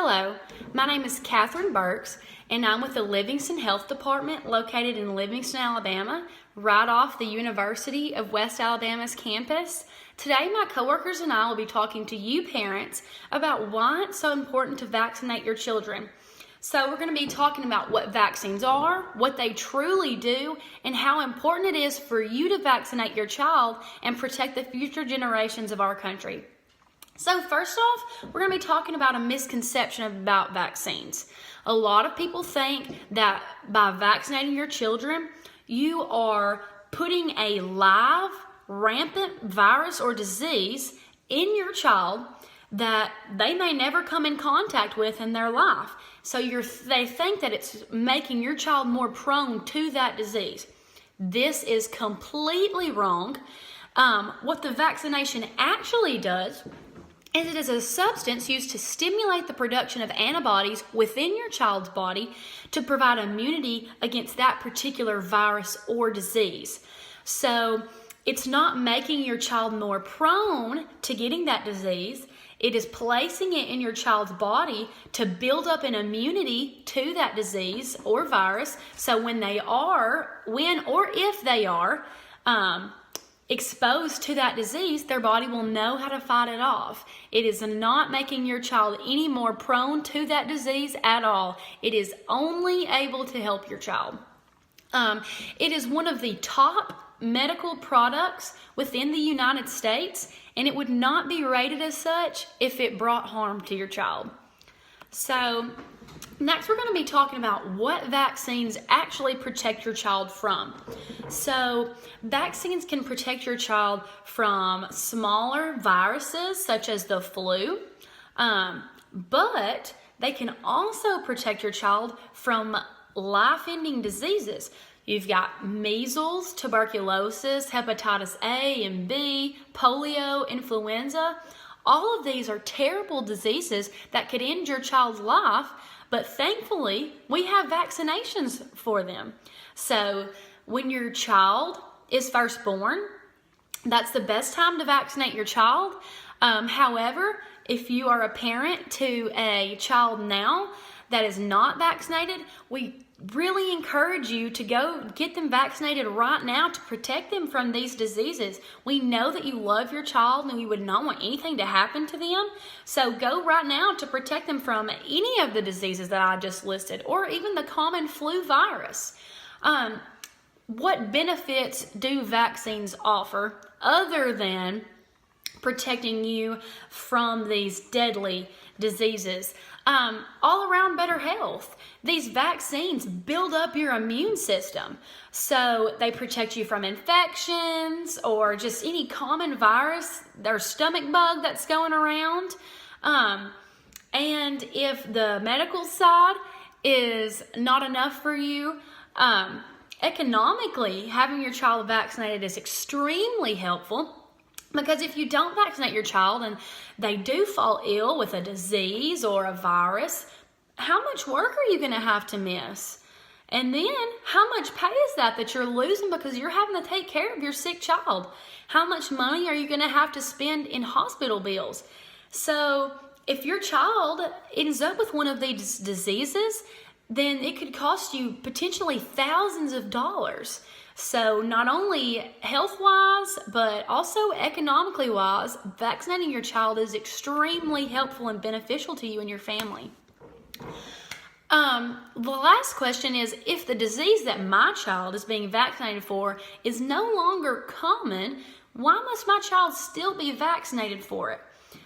Hello, my name is Catherine Burks, and I'm with the Livingston Health Department located in Livingston, Alabama, right off the University of West Alabama's campus. Today, my coworkers and I will be talking to you parents about why it's so important to vaccinate your children. So we're going to be talking about what vaccines are, what they truly do, and how important it is for you to vaccinate your child and protect the future generations of our country. So first off, we're going to be talking about a misconception about vaccines. A lot of people think that by vaccinating your children, you are putting a live, rampant virus or disease in your child that they may never come in contact with in their life. So they think that it's making your child more prone to that disease. This is completely wrong. What the vaccination actually does is it is a substance used to stimulate the production of antibodies within your child's body to provide immunity against that particular virus or disease. So it's not making your child more prone to getting that disease. It is placing it in your child's body to build up an immunity to that disease or virus. So when or if they are exposed to that disease, their body will know how to fight it off. It is not making your child any more prone to that disease at all. It is only able to help your child. It is one of the top medical products within the United States, and it would not be rated as such if it brought harm to your child. So next, we're going to be talking about what vaccines actually protect your child from. So vaccines can protect your child from smaller viruses such as the flu, but they can also protect your child from life-ending diseases. You've got measles, tuberculosis, hepatitis A and B, polio, influenza. All of these are terrible diseases that could end your child's life, but thankfully, we have vaccinations for them. So when your child is first born, that's the best time to vaccinate your child. However, if you are a parent to a child now that is not vaccinated, we really encourage you to go get them vaccinated right now to protect them from these diseases. We know that you love your child and you would not want anything to happen to them. So go right now to protect them from any of the diseases that I just listed, or even the common flu virus. What benefits do vaccines offer other than protecting you from these deadly diseases? All around better health. These vaccines build up your immune system. So they protect you from infections or just any common virus or stomach bug that's going around. And if the medical side is not enough for you, economically, having your child vaccinated is extremely helpful. Because if you don't vaccinate your child and they do fall ill with a disease or a virus, how much work are you going to have to miss? And then how much pay is that you're losing because you're having to take care of your sick child? How much money are you going to have to spend in hospital bills? So if your child ends up with one of these diseases, then it could cost you potentially thousands of dollars. So not only health-wise, but also economically-wise, vaccinating your child is extremely helpful and beneficial to you and your family. The last question is, if the disease that my child is being vaccinated for is no longer common, why must my child still be vaccinated for it?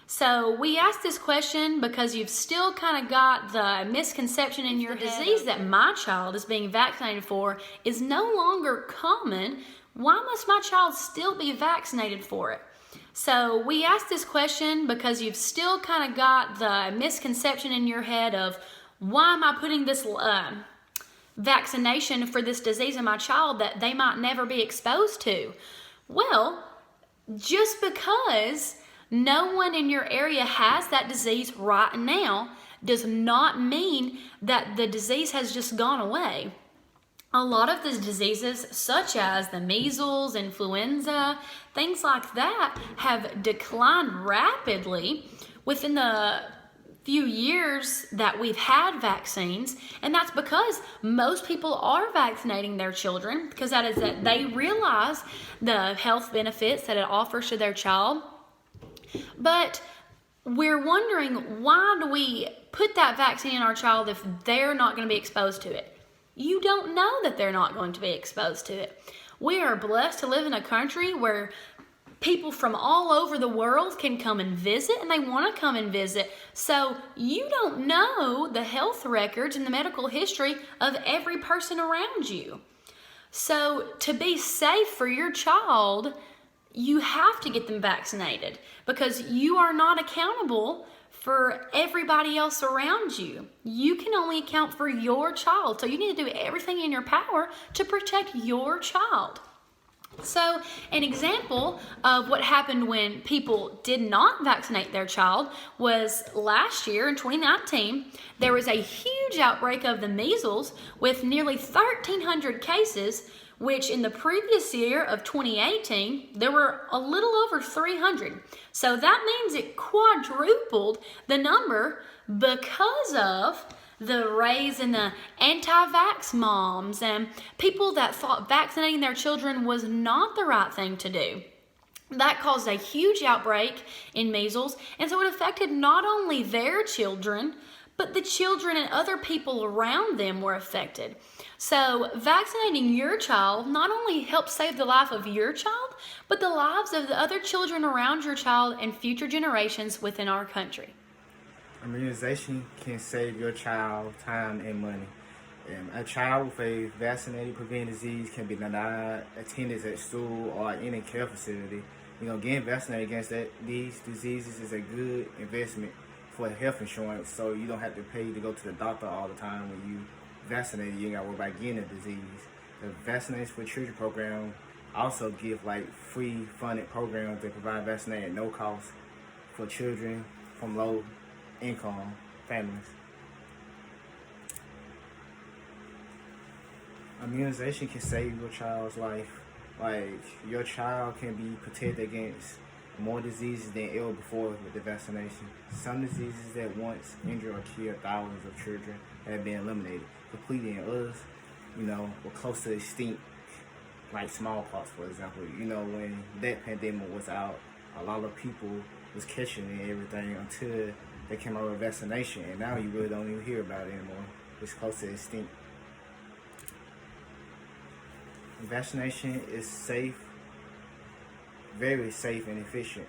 So we asked this question because you've still kind of got the misconception in your head. The disease that my child is being vaccinated for is no longer common. Why must my child still be vaccinated for it? So we asked this question because you've still kind of got the misconception in your head of, why am I putting this vaccination for this disease in my child that they might never be exposed to? Well, just because no one in your area has that disease right now does not mean that the disease has just gone away. A lot of the diseases, such as the measles, influenza, things like that, have declined rapidly within the few years that we've had vaccines, and that's because most people are vaccinating their children because that they realize the health benefits that it offers to their child. But we're wondering, why do we put that vaccine in our child if they're not going to be exposed to it? You don't know that they're not going to be exposed to it. We are blessed to live in a country where people from all over the world can come and visit, and they want to come and visit. So you don't know the health records and the medical history of every person around you. So to be safe for your child, you have to get them vaccinated because you are not accountable for everybody else around you. You can only account for your child. So you need to do everything in your power to protect your child. So an example of what happened when people did not vaccinate their child was last year in 2019, there was a huge outbreak of the measles with nearly 1,300 cases, which in the previous year of 2018, there were a little over 300. So that means it quadrupled the number because of the rise in the anti-vax moms and people that thought vaccinating their children was not the right thing to do. That caused a huge outbreak in measles, and so it affected not only their children, but the children and other people around them were affected. So vaccinating your child not only helps save the life of your child, but the lives of the other children around your child and future generations within our country. Immunization can save your child time and money. A child with a vaccinated prevent disease can be denied attendance at school or any care facility. Getting vaccinated against these diseases is a good investment for health insurance, so you don't have to pay to go to the doctor all the time when you vaccinated. You ain't got to worry about getting a disease. The Vaccination for Children program also give free funded programs that provide vaccination at no cost for children from low income families. Immunization can save your child's life. Your child can be protected against more diseases than ever before with the vaccination. Some diseases that once injured or killed thousands of children have been eliminated completely, and others, were close to extinct, like smallpox, for example. When that pandemic was out, a lot of people was catching it and everything until they came out with vaccination, and now you really don't even hear about it anymore. It's close to extinct. Vaccination is safe, very safe and efficient.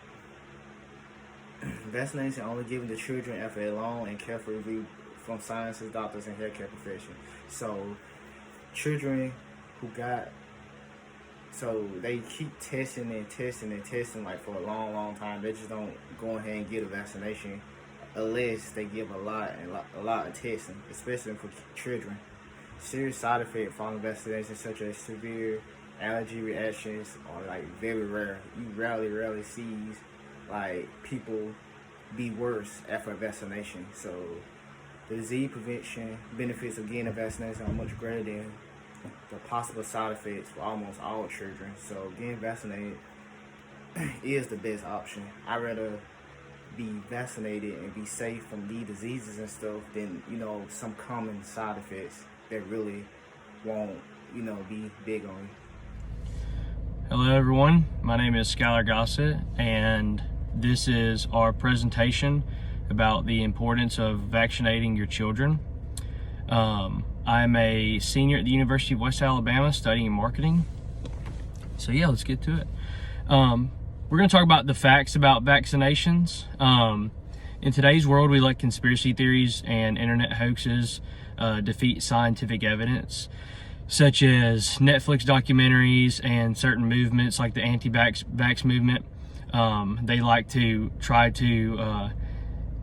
Vaccination only given to children after a long and careful review from scientists, doctors, and healthcare professionals. So they keep testing and testing and testing for a long time. They just don't go ahead and get a vaccination unless they give a lot of testing, especially for children. Serious side effects following vaccination, such as severe allergy reactions, are very rare. You rarely see people be worse after a vaccination. So the disease prevention benefits of getting a vaccination are much greater than the possible side effects for almost all children. So getting vaccinated is the best option. I'd rather be vaccinated and be safe from these diseases and stuff than some common side effects that really won't be big on you. Hello everyone, my name is Skylar Gossett, and this is our presentation about the importance of vaccinating your children. I'm a senior at the University of West Alabama studying marketing. So yeah, let's get to it. We're going to talk about the facts about vaccinations. In today's world, we let conspiracy theories and internet hoaxes defeat scientific evidence, such as Netflix documentaries and certain movements like the anti-vax movement. They like to try to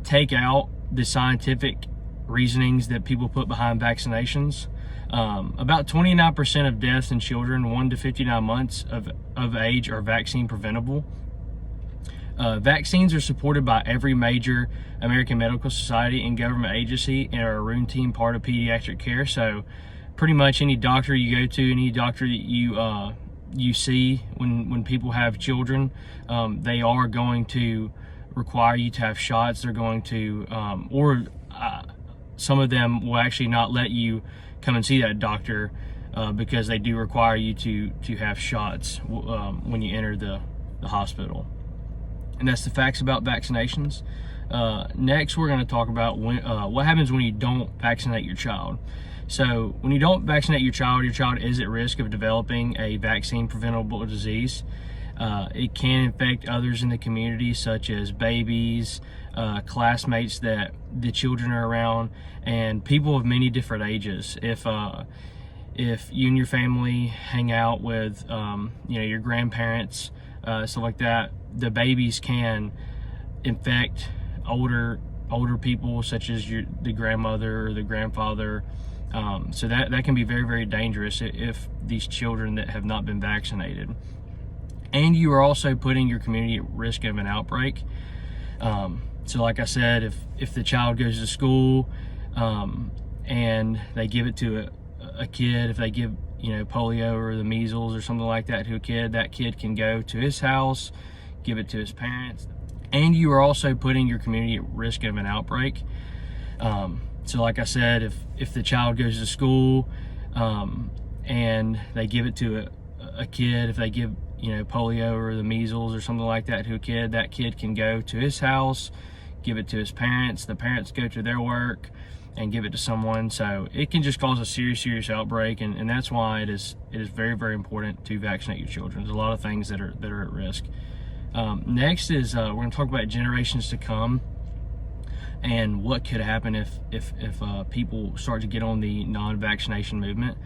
take out the scientific reasonings that people put behind vaccinations. About 29% of deaths in children 1 to 59 months of age are vaccine preventable. Vaccines are supported by every major American medical society and government agency and are a routine part of pediatric care. So pretty much any doctor you go to, any doctor that you see when people have children, they are going to require you to have shots. They're going to, some of them will actually not let you come and see that doctor because they do require you to have shots when you enter the hospital. And that's the facts about vaccinations. Next, we're going to talk about what happens when you don't vaccinate your child. So when you don't vaccinate your child is at risk of developing a vaccine-preventable disease. It can infect others in the community, such as babies, classmates that the children are around, and people of many different ages. If you and your family hang out with your grandparents, stuff like that, the babies can infect older people, such as the grandmother or the grandfather. So that can be very, very dangerous if these children that have not been vaccinated. And you are also putting your community at risk of an outbreak. So like I said, if the child goes to school and they give it to a kid, if they give polio or the measles or something like that to a kid, that kid can go to his house, give it to his parents. And you are also putting your community at risk of an outbreak. So like I said, if the child goes to school and they give it to a kid, if they give polio or the measles or something like that to a kid, that kid can go to his house, give it to his parents, the parents go to their work and give it to someone. So it can just cause a serious outbreak, and that's why it is very, very important to vaccinate your children. There's a lot of things that are at risk. Next is we're going to talk about generations to come and what could happen if people start to get on the non-vaccination movement.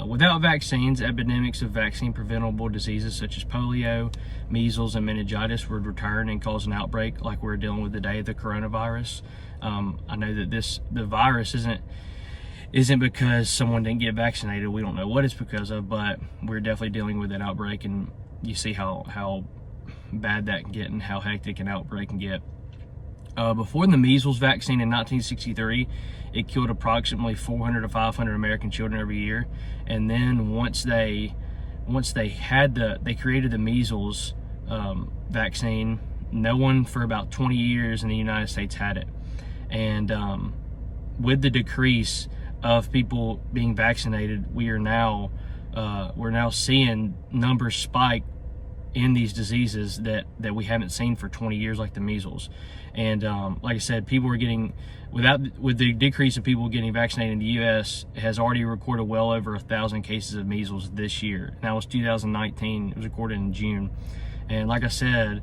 Without vaccines, epidemics of vaccine-preventable diseases such as polio, measles, and meningitis would return and cause an outbreak like we're dealing with today, the coronavirus. I know that the virus isn't because someone didn't get vaccinated. We don't know what it's because of, but we're definitely dealing with an outbreak, and you see how bad that can get and how hectic an outbreak can get. Before the measles vaccine in 1963, it killed approximately 400 to 500 American children every year. And then once they created the measles vaccine, no one for about 20 years in the United States had it. And with the decrease of people being vaccinated, we're now seeing numbers spike in these diseases that we haven't seen for 20 years, like the measles. And like I said, people are getting, with the decrease of people getting vaccinated in the U.S., has already recorded well over 1,000 cases of measles this year. Now it's 2019, it was recorded in June. And like I said,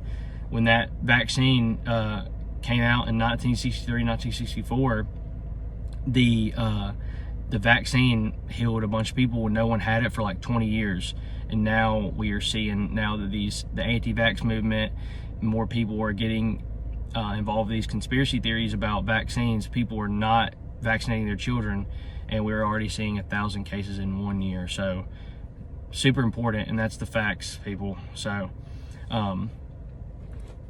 when that vaccine came out in 1963, 1964, the vaccine healed a bunch of people when no one had it for like 20 years. And now we are seeing that the anti-vax movement, more people are getting involved in these conspiracy theories about vaccines. People are not vaccinating their children, and we're already seeing 1,000 cases in 1 year. So super important, and that's the facts, people. So and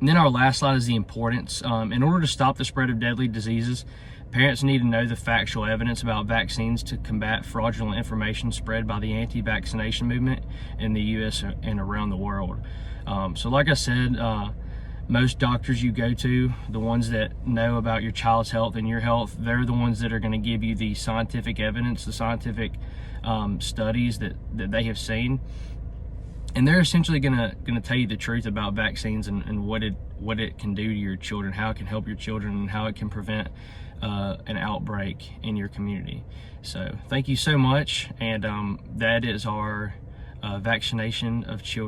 then our last slide is the importance. In order to stop the spread of deadly diseases, parents need to know the factual evidence about vaccines to combat fraudulent information spread by the anti-vaccination movement in the U.S. and around the world. So like I said, most doctors you go to, the ones that know about your child's health and your health, they're the ones that are going to give you the scientific evidence, the scientific studies that they have seen. And they're essentially gonna tell you the truth about vaccines and what it can do to your children, how it can help your children, and how it can prevent an outbreak in your community. So thank you so much, and that is our vaccination of children.